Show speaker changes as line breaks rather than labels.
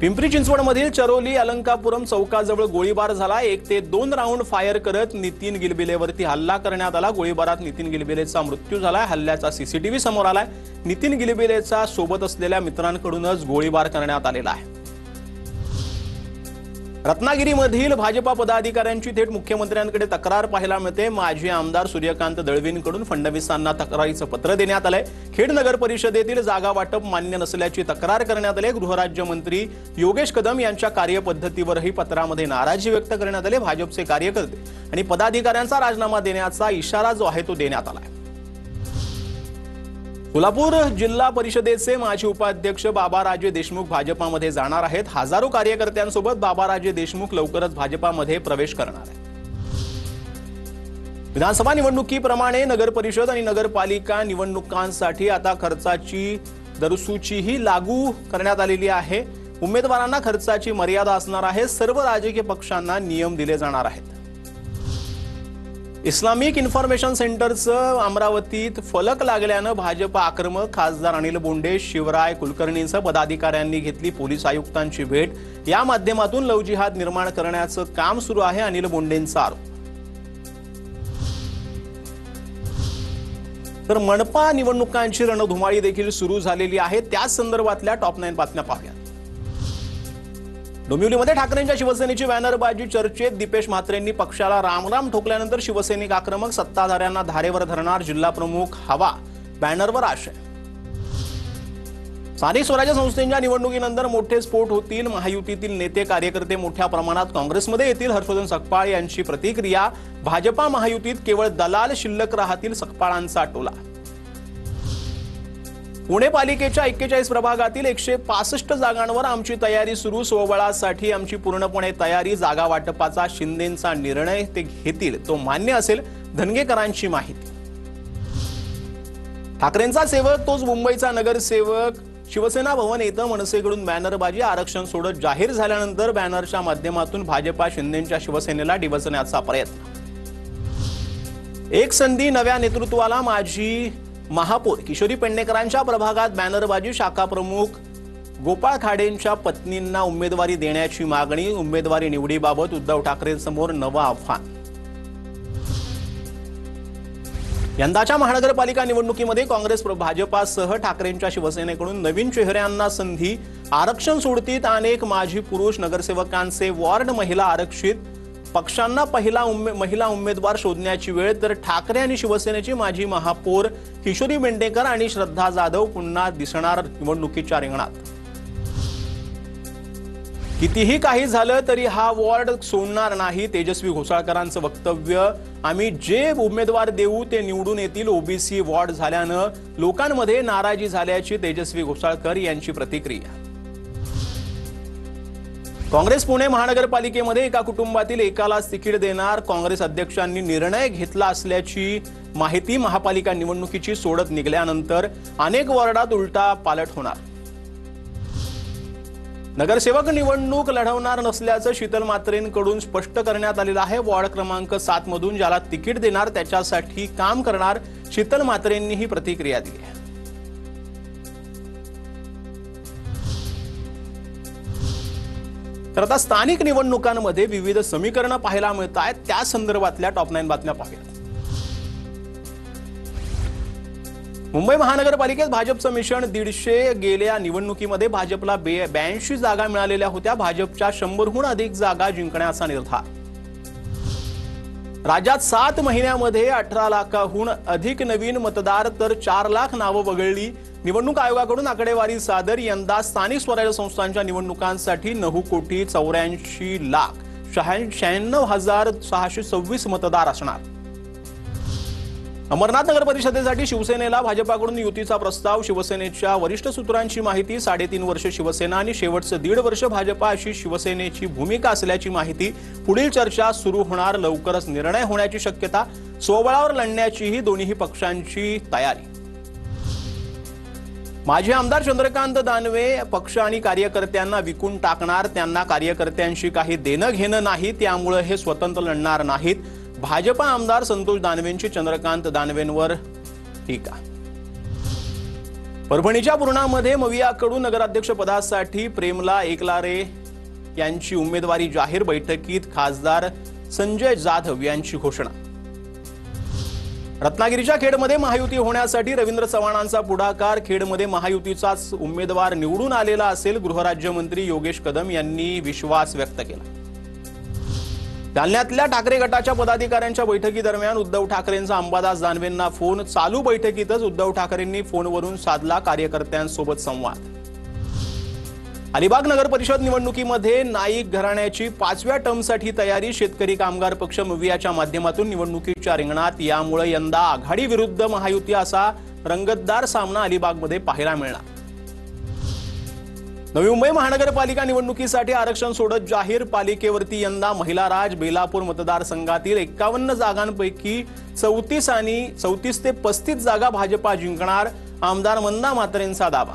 पिंपरी चिंचवडमधील चरोली अलंकापुरम चौकाजवळ गोळीबार झाला। 1 ते 2 राऊंड फायर करत नितीन गिलबिलेवरती हल्ला करण्यात आला। गोळीबारात नितीन गिलबिलेचा मृत्यू झाला। हल्ल्याचा सीसीटीव्ही समोर आलाय। नितीन गिलबिलेचा सोबत असलेल्या मित्रांकडूनच गोळीबार करण्यात आलेला आहे। रत्नागिरीमधील भाजपा पदाधिकाऱ्यांची थेट मुख्यमंत्र्यांकडे तक्रार पाहायला मिळते। माजी आमदार सूर्यकांत दळवींकडून फडणवीसांना तक्रारीचं पत्र देण्यात आलंय। खेड नगर परिषदेतील जागा वाटप मान्य नसल्याची तक्रार करण्यात आली। गृहराज्यमंत्री योगेश कदम यांच्या कार्यपद्धतीवरही पत्रामध्ये नाराजी व्यक्त करण्यात आली। भाजपचे कार्यकर्ते आणि पदाधिकाऱ्यांचा राजीनामा देण्याचा इशारा जो आहे तो देण्यात आलाय। सोलापूर जिल्हा परिषदेचे माजी उपाध्यक्ष बाबाराजे देशमुख भाजपामध्ये जाणार आहेत। हजारो कार्यकर्त्यांसोबत बाबाराजे देशमुख लवकरच भाजपामध्ये प्रवेश करणार आहेत। विधानसभा निवडणुकीप्रमाणे नगर परिषद आणि नगरपालिका निवडणुकांसाठी आता खर्चाची दरसूचीही लागू करण्यात आलेली आहे। उमेदवारांना खर्चाची मर्यादा असणार आहे। सर्व राजकीय पक्षांना नियम दिले जाणार आहेत। इस्लामिक इन्फॉर्मेशन सेंटरचं अमरावतीत फलक लागल्यानं भाजप आक्रमक। खासदार अनिल बोंडे, शिवराय कुलकर्णींसह पदाधिकाऱ्यांनी घेतली पोलीस आयुक्तांची भेट। या माध्यमातून लव जिहाद निर्माण करण्याचं काम सुरू आहे, अनिल बोंडेंचा आरोप। तर मनपा निवडणुकांची रणधुमाळी देखील सुरू झालेली आहे। त्याच संदर्भातल्या टॉप 9 बातम्या पाहूया। डोंबिवलीमध्ये ठाकरेंच्या शिवसेनेची बॅनरबाजी चर्चेत। दीपेश म्हात्रेंनी पक्षाला रामराम ठोकल्यानंतर शिवसैनिक आक्रमक। सत्ताधाऱ्यांना धारेवर धरणार जिल्हा प्रमुख हवा, बॅनरवर आशय। स्थानिक स्वराज्य संस्थेच्या निवडणुकीनंतर मोठे स्फोट होतील। महायुतीतील नेते कार्यकर्ते मोठ्या प्रमाणात काँग्रेसमध्ये येतील। हर्षवर्धन सकपाळ यांची प्रतिक्रिया। भाजपा महायुतीत केवळ दलाल शिल्लक राहतील, सकपाळांचा टोला। पुणे पालिकेच्या 41 प्रभागातील 165 जागांवर आमची तयारी सुरू। स्वबळासाठी आमची पूर्णपणे तयारी। जागा वाटपाचा शिंदेंचा निर्णय ते घेतील तो मान्य असेल, धनगेकरांची माहिती। ठाकरेंचा सेवक तोच मुंबईचा नगरसेवक। शिवसेना भवन येथे मनसेकडून बॅनरबाजी। आरक्षण सोडत जाहीर झाल्यानंतर बॅनरच्या माध्यमातून भाजपा शिंदेंच्या शिवसेनेला डिवचण्याचा प्रयत्न। एक संधी नव्या नेतृत्वाला। माजी महापौर किशोरी पेडणेकरांच्या प्रभागात बॅनरबाजी। शाखा प्रमुख गोपाळ खाडेंच्या पत्नींना उमेदवारी देण्याची मागणी। उमेदवारी निवडीबाबत उद्धव ठाकरेंसमोर नवं आव्हान। यंदाच्या महानगरपालिका निवडणुकीमध्ये काँग्रेस भाजपासह ठाकरेंच्या शिवसेनेकडून नवीन चेहऱ्यांना संधी। आरक्षण सोडतीत अनेक माजी पुरुष नगरसेवकांचे वॉर्ड महिला आरक्षित। पक्षांना महिला उमेदवार शोधण्याची वेळ। तर ठाकरे आणि शिवसेनेची माजी महापौर किशोरी पेडणेकर आणि श्रद्धा जाधव पुन्हा दिसणार निवडणुकीच्या रिंगणात। कितीही काही झालं तरी हा वॉर्ड सोडणार नाही, तेजस्वी घोसाळकरांचं वक्तव्य। आम्ही जे उमेदवार देऊ ते निवडून येतील। ओबीसी वॉर्ड झाल्यानं लोकांमध्ये नाराजी झाल्याची तेजस्वी घोसाळकर यांची प्रतिक्रिया। काँग्रेस पुणे महानगरपालिकेमध्ये एका कुटुंबातील एकालाच तिकीट देणार। काँग्रेस अध्यक्षांनी निर्णय घेतला असल्याची माहिती। महापालिका निवडणुकीची सोडत निघाल्यानंतर अनेक वॉर्डात उलटा पालट होणार। नगरसेवक निवडणूक लढवणार नसल्याचं शीतल म्हात्रेंकडून स्पष्ट करण्यात आलेलं आहे। वॉर्ड क्रमांक 7 मधून ज्याला तिकीट देणार त्याच्यासाठी काम करणार, शीतल म्हात्रेंनी ही प्रतिक्रिया दिली आहे। तर आता स्थानिक निवडणुकांमध्ये विविध समीकरणं पाहायला मिळत आहेत। त्या संदर्भातल्या टॉप 9 बातम्या पाहूया। मुंबई महानगरपालिकेत भाजपचं मिशन 150। गेल्या निवडणुकीमध्ये भाजपला 82 जागा मिळालेल्या होत्या। भाजपच्या 100हून अधिक जागा जिंकण्याचा निर्धार। राज्यात 7 महिन्यामध्ये 18 लाखाहून अधिक नवीन मतदार, तर 4 लाख नावं वगळली। निवडणूक आयोगाकडून आकडेवारी सादर। यंदा स्थानिक स्वराज्य संस्थांच्या निवडणुकांसाठी 9,96,96,626 मतदार असणार। अमरनाथ नगर परिषदेसाठी शिवसेनेला भाजपाकडून युतीचा प्रस्ताव। शिवसेनेच्या वरिष्ठ सूत्रांची माहिती। 3.5 वर्ष शिवसेना आणि शेवटचं 1.5 वर्ष भाजपा अशी शिवसेनेची भूमिका असल्याची माहिती। पुढील चर्चा सुरू होणार, लवकरच निर्णय होण्याची शक्यता। स्वबळावर लढण्याचीही दोन्ही पक्षांची तयारी। माजी आमदार चंद्रकांत दानवे पक्ष आणि कार्यकर्त्यांना विकून टाकणार। त्यांना कार्यकर्त्यांशी काही देणं घेणं नाही, त्यामुळे हे स्वतंत्र लढणार नाहीत। भाजपा आमदार संतोष दानवेंची चंद्रकांत दानवेंवर टीका। परभणीच्या पूर्णामध्ये मवियाकडून नगराध्यक्षपदासाठी प्रेमला एकलारे यांची उमेदवारी जाहीर, बैठकीत खासदार संजय जाधव यांची घोषणा। रत्नागिरीच्या खेडमध्ये महायुती होण्यासाठी रवींद्र चव्हाणांचा पुढाकार, खेडमध्ये महायुतीचाच उमेदवार निवडून आलेला असेल, गृहराज्यमंत्री योगेश कदम यांनी विश्वास व्यक्त केला। जालन्यातल्या ठाकरे गटाच्या पदाधिकाऱ्यांच्या बैठकीदरम्यान उद्धव ठाकरेंचा अंबादास दानवेंना फोन, चालू बैठकीतच उद्धव ठाकरेंनी फोनवरून साधला कार्यकर्त्यांसोबत संवाद। अलिबाग नगर परिषद निवडणुकीमध्ये नाईक घराण्याची 5व्या टर्मसाठी तयारी, शेतकरी कामगार पक्ष मवियाच्या माध्यमातून निवडणुकीच्या रिंगणात, यामुळे यंदा आघाडी विरुद्ध महायुती असा रंगतदार सामना अलिबागमध्ये पाहायला मिळणार। नवी मुंबई महानगरपालिका निवडणुकीसाठी आरक्षण सोडत जाहीर, पालिकेवरती यंदा महिला राज, बेलापूर मतदारसंघातील 51 जागांपैकी 34 ते 35 जागा भाजपा जिंकणार, आमदार मंदा म्हात्रेंचा दावा।